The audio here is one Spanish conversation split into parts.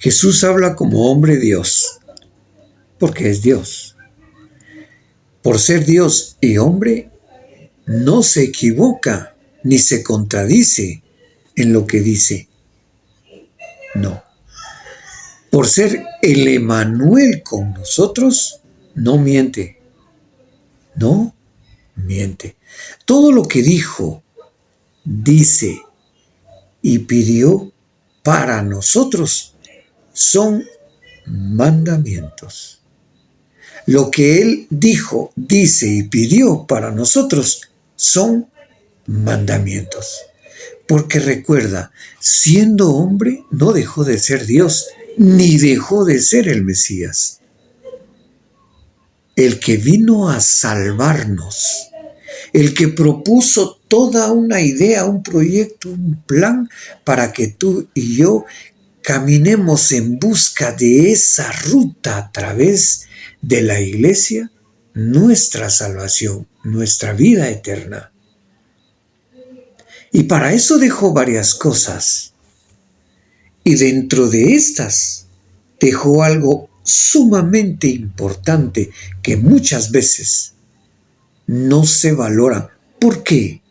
Jesús habla como hombre Dios, porque es Dios. Por ser Dios y hombre, no se equivoca ni se contradice en lo que dice. No. Por ser el Emanuel con nosotros, no miente. No miente. Todo lo que dijo, dice y pidió para nosotros son mandamientos. Lo que Él dijo, dice y pidió para nosotros son mandamientos. Porque recuerda, siendo hombre, no dejó de ser Dios, ni dejó de ser el Mesías. El que vino a salvarnos, el que propuso toda una idea, un proyecto, un plan para que tú y yo caminemos en busca de esa ruta a través de la iglesia, nuestra salvación, nuestra vida eterna. Y para eso dejó varias cosas. Y dentro de estas dejó algo sumamente importante que muchas veces no se valora. ¿Por qué?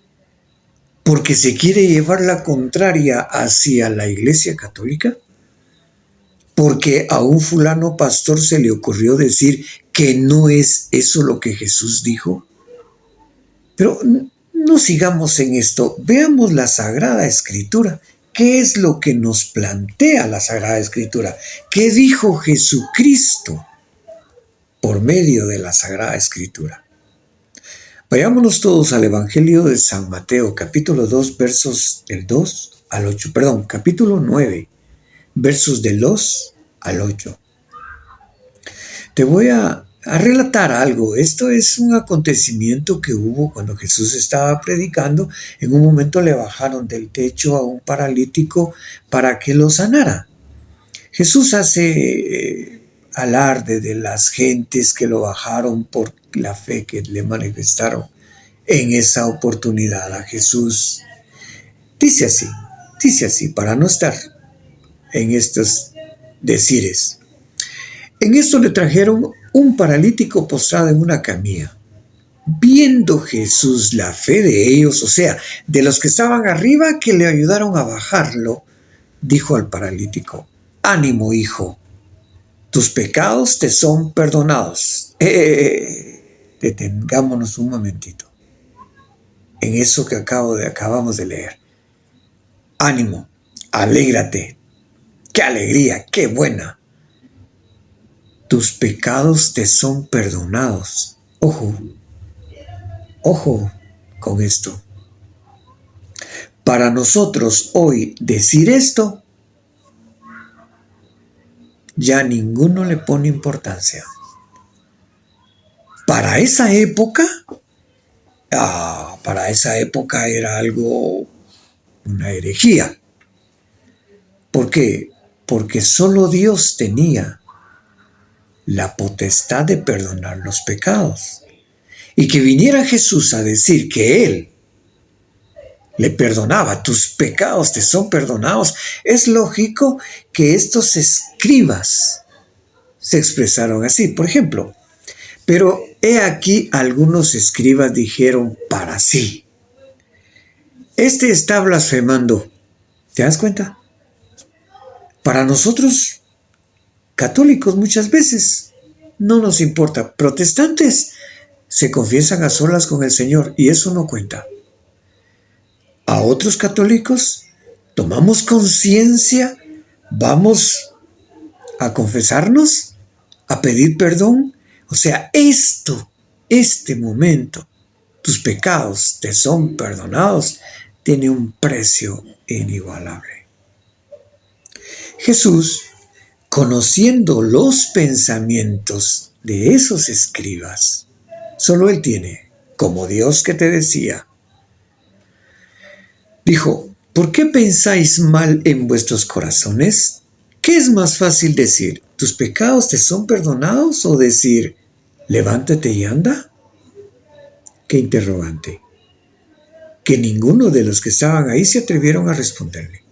Porque se quiere llevar la contraria hacia la Iglesia Católica. Porque a un fulano pastor se le ocurrió decir que no es eso lo que Jesús dijo. Pero no sigamos en esto, veamos la Sagrada Escritura. ¿Qué es lo que nos plantea la Sagrada Escritura? ¿Qué dijo Jesucristo por medio de la Sagrada Escritura? Vayámonos todos al Evangelio de San Mateo, capítulo 2, versos del 2 al 8. Perdón, capítulo 9, versos del 2 al 8. Te voy a relatar algo. Esto es un acontecimiento que hubo cuando Jesús estaba predicando. En un momento le bajaron del techo a un paralítico para que lo sanara. Jesús hace alarde de las gentes que lo bajaron por la fe que le manifestaron en esa oportunidad a Jesús. Dice así, para no estar en estos decires. En esto le trajeron un paralítico postrado en una camilla. Viendo Jesús la fe de ellos, o sea, de los que estaban arriba que le ayudaron a bajarlo, dijo al paralítico: ánimo, hijo, tus pecados te son perdonados. Detengámonos un momentito en eso que acabamos de leer. Ánimo, alégrate, qué alegría, qué buena. Tus pecados te son perdonados. Ojo con esto. Para nosotros hoy decir esto, ya ninguno le pone importancia. Para esa época era algo, una herejía. ¿Por qué? Porque solo Dios tenía la potestad de perdonar los pecados. Y que viniera Jesús a decir que Él le perdonaba, tus pecados te son perdonados. Es lógico que estos escribas se expresaron así, por ejemplo. Pero he aquí algunos escribas dijeron para sí: este está blasfemando. ¿Te das cuenta? Para nosotros, católicos, muchas veces no nos importa. Protestantes se confiesan a solas con el Señor y eso no cuenta. A otros católicos tomamos conciencia, vamos a confesarnos, a pedir perdón. O sea, este momento, tus pecados te son perdonados, tiene un precio inigualable. Jesús, conociendo los pensamientos de esos escribas, solo Él tiene, como Dios que te decía, dijo: ¿por qué pensáis mal en vuestros corazones? ¿Qué es más fácil decir? ¿Tus pecados te son perdonados? ¿O decir: levántate y anda? ¡Qué interrogante! Que ninguno de los que estaban ahí se atrevieron a responderle.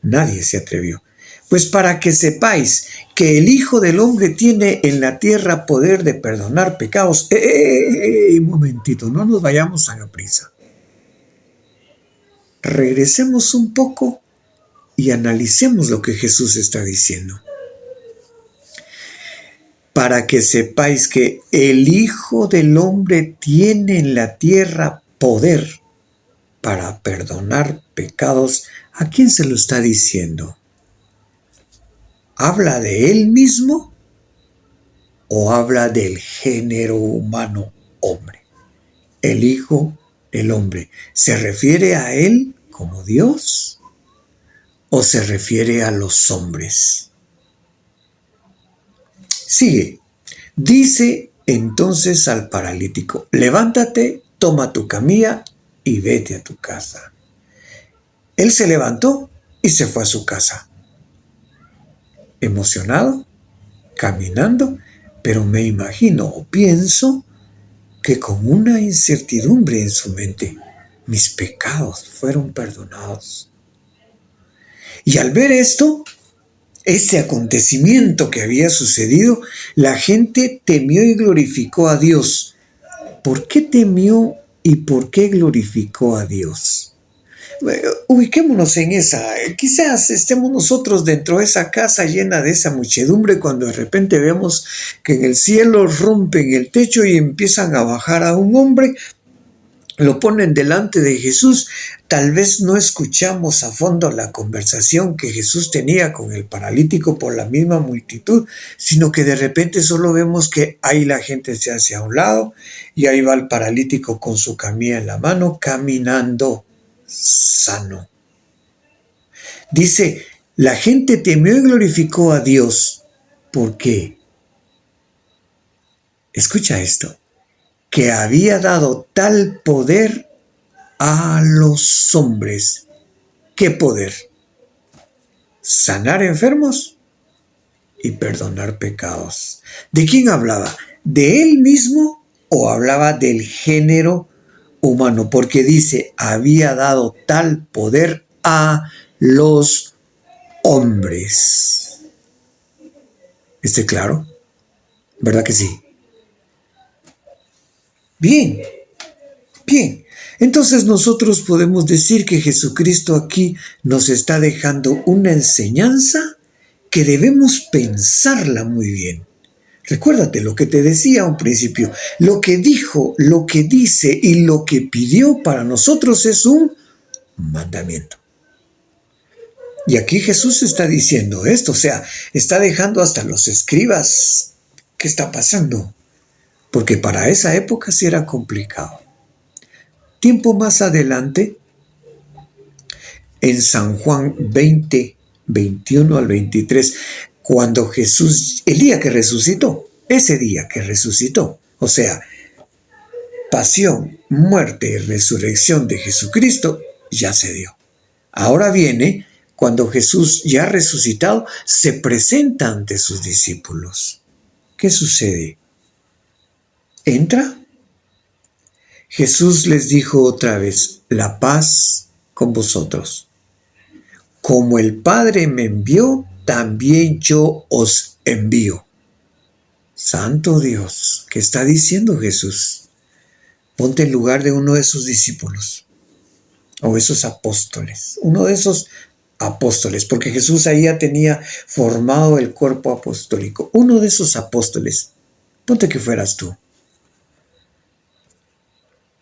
Nadie se atrevió. Pues para que sepáis que el Hijo del Hombre tiene en la tierra poder de perdonar pecados. Un momentito, no nos vayamos tan a prisa. Regresemos un poco y analicemos lo que Jesús está diciendo. Para que sepáis que el Hijo del Hombre tiene en la tierra poder para perdonar pecados. ¿A quién se lo está diciendo? ¿Habla de él mismo o habla del género humano hombre? El Hijo del Hombre, ¿se refiere a él como Dios o se refiere a los hombres? Sigue. Dice entonces al paralítico: levántate, toma tu camilla y vete a tu casa. Él se levantó y se fue a su casa. Emocionado, caminando, pero me imagino o pienso que con una incertidumbre en su mente: mis pecados fueron perdonados. Y al ver esto, este acontecimiento que había sucedido, la gente temió y glorificó a Dios. ¿Por qué temió y por qué glorificó a Dios? Ubiquémonos en esa. Quizás estemos nosotros dentro de esa casa llena de esa muchedumbre cuando de repente vemos que en el cielo rompen el techo y empiezan a bajar a un hombre. Lo ponen delante de Jesús. Tal vez no escuchamos a fondo la conversación que Jesús tenía con el paralítico por la misma multitud, sino que de repente solo vemos que ahí la gente se hace a un lado y ahí va el paralítico con su camilla en la mano, caminando sano. Dice, la gente temió y glorificó a Dios. ¿Por qué? Escucha esto. Que había dado tal poder a los hombres. ¿Qué poder? Sanar enfermos y perdonar pecados. ¿De quién hablaba? ¿De él mismo o hablaba del género humano? Porque dice, había dado tal poder a los hombres. ¿Está claro? ¿Verdad que sí? Bien, bien. Entonces nosotros podemos decir que Jesucristo aquí nos está dejando una enseñanza que debemos pensarla muy bien. Recuérdate lo que te decía a un principio. Lo que dijo, lo que dice y lo que pidió para nosotros es un mandamiento. Y aquí Jesús está diciendo esto, o sea, está dejando hasta los escribas. ¿Qué está pasando? Porque para esa época sí era complicado. Tiempo más adelante, en San Juan 20, 21 al 23, cuando Jesús, el día que resucitó, ese día que resucitó, o sea, pasión, muerte y resurrección de Jesucristo, ya se dio. Ahora viene cuando Jesús, ya resucitado, se presenta ante sus discípulos. ¿Qué sucede? ¿Entra? Jesús les dijo otra vez, la paz con vosotros. Como el Padre me envió, también yo os envío. Santo Dios, ¿qué está diciendo Jesús? Ponte en lugar de uno de sus discípulos o esos apóstoles, uno de esos apóstoles, porque Jesús ahí ya tenía formado el cuerpo apostólico. Uno de esos apóstoles, ponte que fueras tú.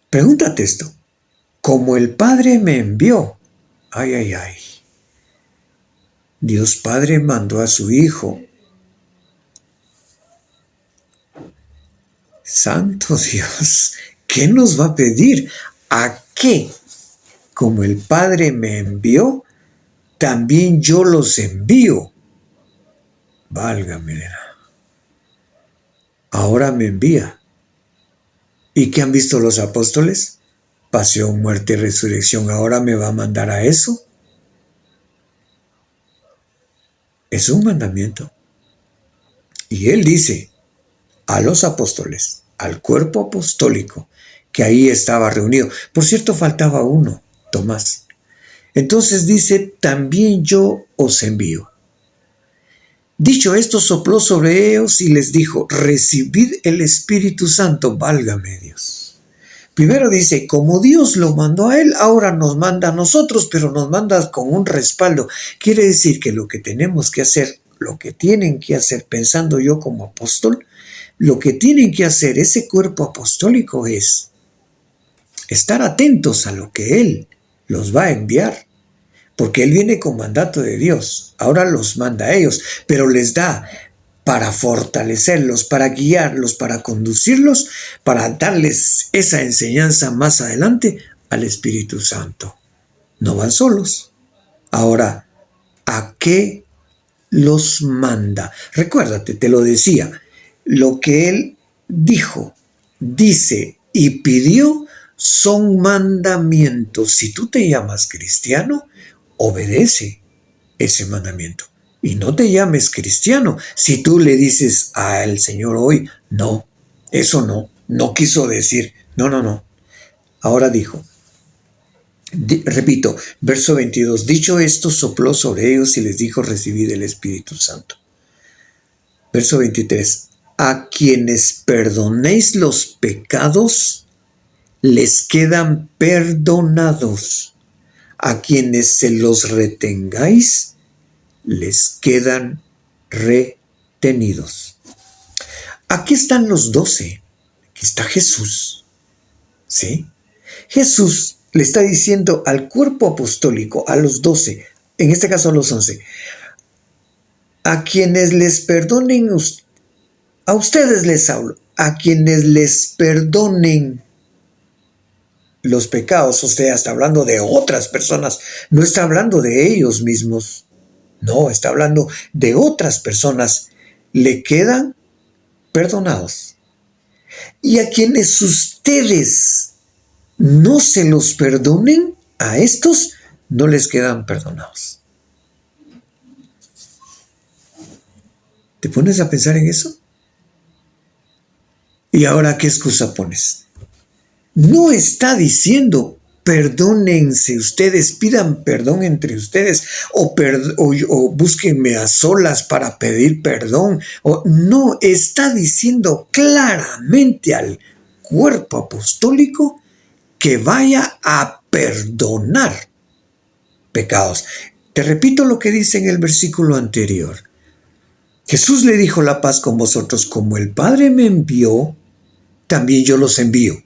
Pregúntate esto, como el Padre me envió, ay, ay, ay, Dios Padre mandó a su Hijo. Santo Dios, ¿qué nos va a pedir? ¿A qué? Como el Padre me envió, también yo los envío. Válgame. Ahora me envía. ¿Y qué han visto los apóstoles? Pasión, muerte y resurrección. ¿Ahora me va a mandar a eso? Es un mandamiento. Y él dice a los apóstoles, al cuerpo apostólico, que ahí estaba reunido. Por cierto, faltaba uno, Tomás. Entonces dice, también yo os envío. Dicho esto, sopló sobre ellos y les dijo, recibid el Espíritu Santo, válgame Dios. Primero dice, como Dios lo mandó a él, ahora nos manda a nosotros, pero nos manda con un respaldo. Quiere decir que lo que tenemos que hacer, lo que tienen que hacer, pensando yo como apóstol, lo que tienen que hacer ese cuerpo apostólico es estar atentos a lo que Él los va a enviar, porque Él viene con mandato de Dios. Ahora los manda a ellos, pero les da para fortalecerlos, para guiarlos, para conducirlos, para darles esa enseñanza más adelante al Espíritu Santo. No van solos. Ahora, ¿a qué los manda? Recuérdate, te lo decía, lo que Él dijo, dice y pidió son mandamientos. Si tú te llamas cristiano, obedece ese mandamiento. Y no te llames cristiano si tú le dices al Señor hoy, no, eso no quiso decir, no. Ahora dijo, repito, verso 22, dicho esto, sopló sobre ellos y les dijo, recibid el Espíritu Santo. Verso 23, a quienes perdonéis los pecados, les quedan perdonados. A quienes se los retengáis, les quedan retenidos. Aquí están los 12. Aquí está Jesús. ¿Sí? Jesús le está diciendo al cuerpo apostólico, a los 12, en este caso a los 11, a quienes les perdonen, a ustedes les hablo, a quienes les perdonen los pecados, o sea, está hablando de otras personas, no está hablando de ellos mismos, no, está hablando de otras personas, le quedan perdonados. Y a quienes ustedes no se los perdonen, a estos no les quedan perdonados. ¿Te pones a pensar en eso? ¿Y ahora qué excusa pones? No está diciendo, perdónense ustedes, pidan perdón entre ustedes, o búsquenme a solas para pedir perdón. No, está diciendo claramente al cuerpo apostólico que vaya a perdonar pecados. Te repito lo que dice en el versículo anterior. Jesús le dijo, la paz con vosotros, como el Padre me envió, también yo los envío.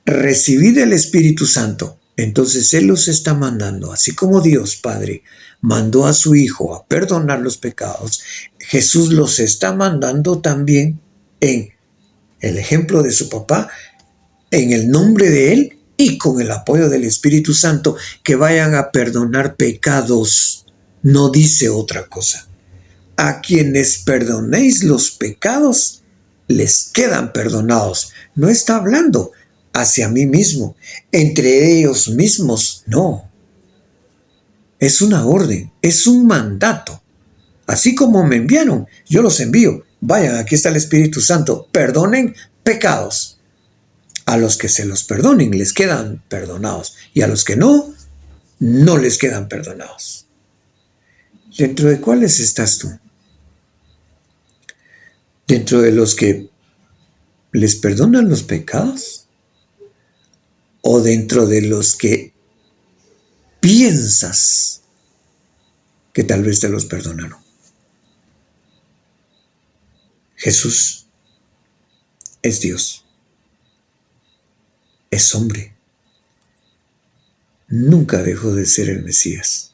Recibid el Espíritu Santo. Entonces Él los está mandando, así como Dios Padre mandó a su Hijo a perdonar los pecados, Jesús los está mandando también en el ejemplo de su papá, en el nombre de Él y con el apoyo del Espíritu Santo, que vayan a perdonar pecados. No dice otra cosa. A quienes perdonéis los pecados, les quedan perdonados. No está hablando hacia mí mismo, entre ellos mismos, no. Es una orden, es un mandato. Así como me enviaron, yo los envío. Vayan, aquí está el Espíritu Santo, perdonen pecados. A los que se los perdonen les quedan perdonados, y a los que no, no les quedan perdonados. ¿Dentro de cuáles estás tú? ¿Dentro de los que les perdonan los pecados? ¿O dentro de los que piensas que tal vez te los perdonaron? Jesús es Dios, es hombre, nunca dejó de ser el Mesías.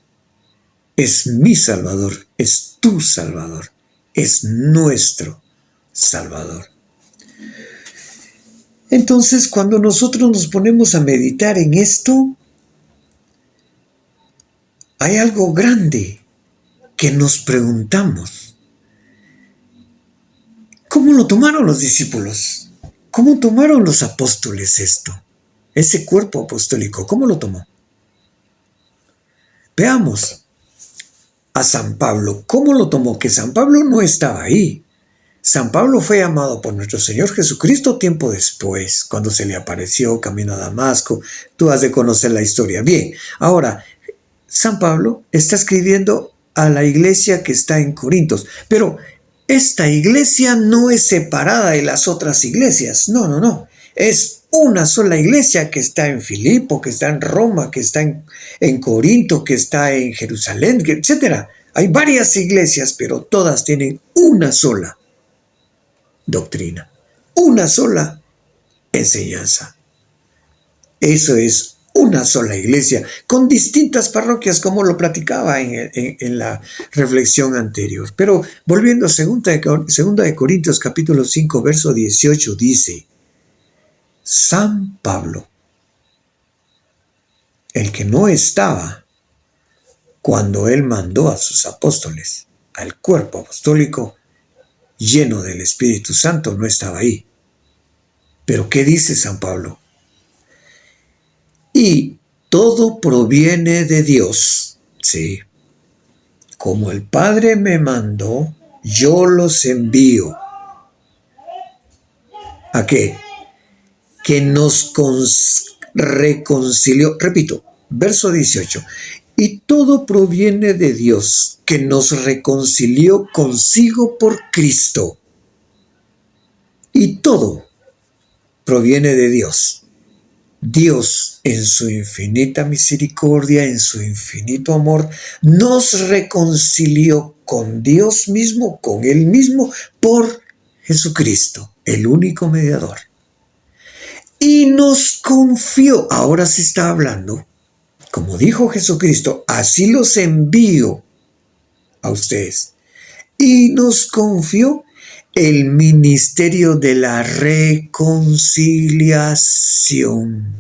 Es mi Salvador, es tu Salvador, es nuestro Salvador. Entonces, cuando nosotros nos ponemos a meditar en esto, hay algo grande que nos preguntamos. ¿Cómo lo tomaron los discípulos? ¿Cómo tomaron los apóstoles esto? Ese cuerpo apostólico, ¿cómo lo tomó? Veamos a San Pablo. ¿Cómo lo tomó? Que San Pablo no estaba ahí. San Pablo fue llamado por nuestro Señor Jesucristo tiempo después, cuando se le apareció camino a Damasco. Tú has de conocer la historia. Bien, ahora, San Pablo está escribiendo a la iglesia que está en Corintios. Pero esta iglesia no es separada de las otras iglesias. No, no, no. Es una sola iglesia que está en Filipo, que está en Roma, que está en Corinto, que está en Jerusalén, etc. Hay varias iglesias, pero todas tienen una sola doctrina, una sola enseñanza. Eso es una sola iglesia, con distintas parroquias, como lo platicaba en la reflexión anterior. Pero volviendo a 2 Corintios capítulo 5, verso 18, dice: San Pablo, el que no estaba cuando él mandó a sus apóstoles al cuerpo apostólico lleno del Espíritu Santo, no estaba ahí. Pero ¿qué dice San Pablo? Y todo proviene de Dios. Sí. Como el Padre me mandó, yo los envío. ¿A qué? Que nos reconcilió. Repito, verso 18. Y todo proviene de Dios, que nos reconcilió consigo por Cristo. Y todo proviene de Dios. Dios, en su infinita misericordia, en su infinito amor, nos reconcilió con Dios mismo, con Él mismo, por Jesucristo, el único mediador. Y nos confió, ahora se está hablando, como dijo Jesucristo, así los envío a ustedes. Y nos confió el ministerio de la reconciliación.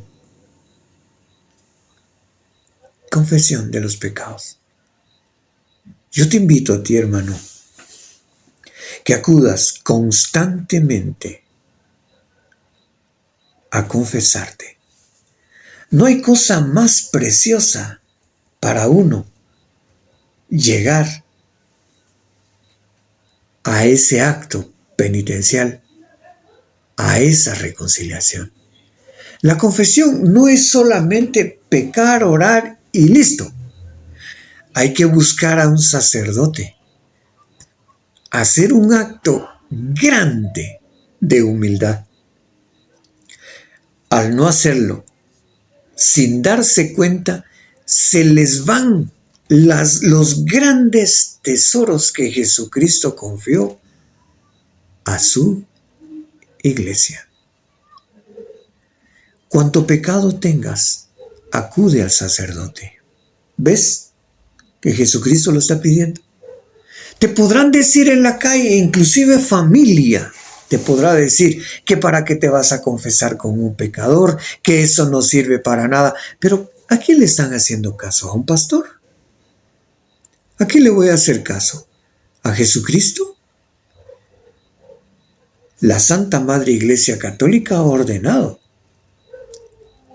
Confesión de los pecados. Yo te invito a ti, hermano, que acudas constantemente a confesarte. No hay cosa más preciosa para uno llegar a ese acto penitencial, a esa reconciliación. La confesión no es solamente pecar, orar y listo. Hay que buscar a un sacerdote, hacer un acto grande de humildad. Al no hacerlo, sin darse cuenta, se les van los grandes tesoros que Jesucristo confió a su iglesia. Cuanto pecado tengas, acude al sacerdote. ¿Ves que Jesucristo lo está pidiendo? Te podrán decir en la calle, inclusive familia, te podrá decir que para qué te vas a confesar con un pecador, que eso no sirve para nada. Pero ¿a quién le están haciendo caso? ¿A un pastor? ¿A quién le voy a hacer caso? ¿A Jesucristo? La Santa Madre Iglesia Católica ha ordenado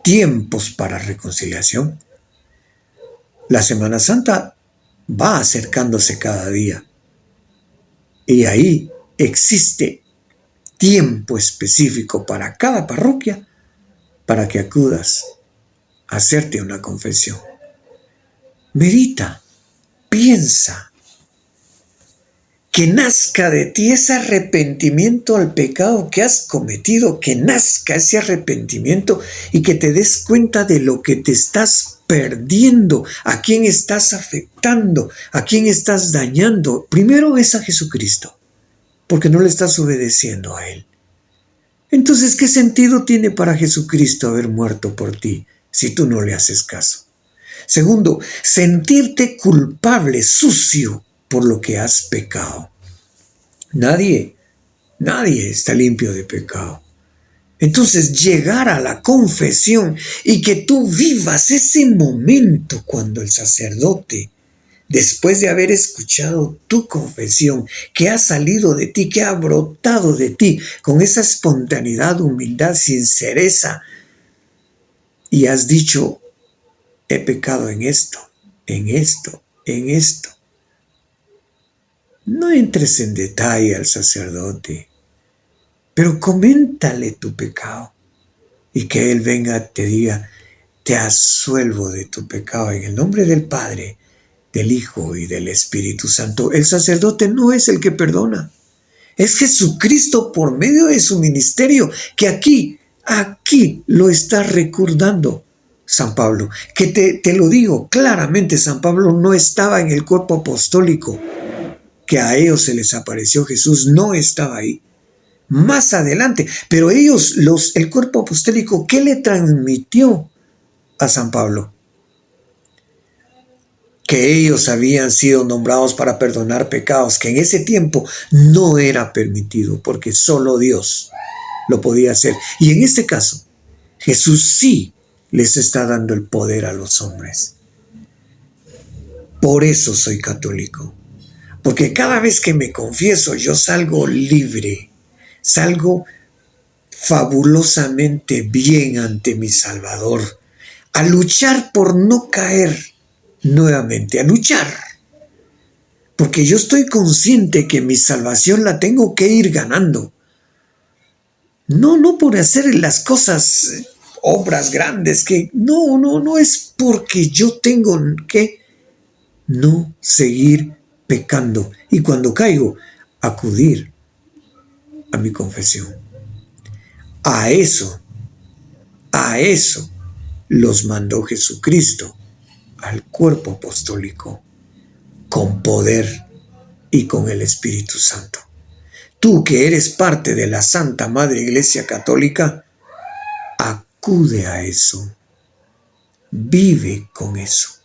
tiempos para reconciliación. La Semana Santa va acercándose cada día. Y ahí existe tiempo específico para cada parroquia para que acudas a hacerte una confesión. Medita, piensa, que nazca de ti ese arrepentimiento al pecado que has cometido, que nazca ese arrepentimiento y que te des cuenta de lo que te estás perdiendo, a quién estás afectando, a quién estás dañando. Primero es a Jesucristo, porque no le estás obedeciendo a Él. Entonces, ¿qué sentido tiene para Jesucristo haber muerto por ti si tú no le haces caso? Segundo, sentirte culpable, sucio por lo que has pecado. Nadie está limpio de pecado. Entonces, llegar a la confesión y que tú vivas ese momento cuando el sacerdote, después de haber escuchado tu confesión, que ha salido de ti, que ha brotado de ti, con esa espontaneidad, humildad, sincereza, y has dicho: he pecado en esto, en esto, en esto. No entres en detalle al sacerdote, pero coméntale tu pecado y que Él venga y te diga: te absuelvo de tu pecado en el nombre del Padre, del Hijo y del Espíritu Santo. El sacerdote no es el que perdona. Es Jesucristo por medio de su ministerio que aquí lo está recordando San Pablo. Que te lo digo claramente, San Pablo no estaba en el cuerpo apostólico, que a ellos se les apareció Jesús, no estaba ahí. Más adelante, pero ellos, el cuerpo apostólico, ¿qué le transmitió a San Pablo? Que ellos habían sido nombrados para perdonar pecados, que en ese tiempo no era permitido, porque solo Dios lo podía hacer. Y en este caso, Jesús sí les está dando el poder a los hombres. Por eso soy católico, porque cada vez que me confieso yo salgo libre, salgo fabulosamente bien ante mi Salvador, a luchar por no caer nuevamente, a luchar, porque yo estoy consciente que mi salvación la tengo que ir ganando. No por hacer las cosas, obras grandes, que no es porque yo tengo que no seguir pecando. Y cuando caigo, acudir a mi confesión. A eso los mandó Jesucristo al cuerpo apostólico, con poder y con el Espíritu Santo. Tú que eres parte de la Santa Madre Iglesia Católica, acude a eso, vive con eso.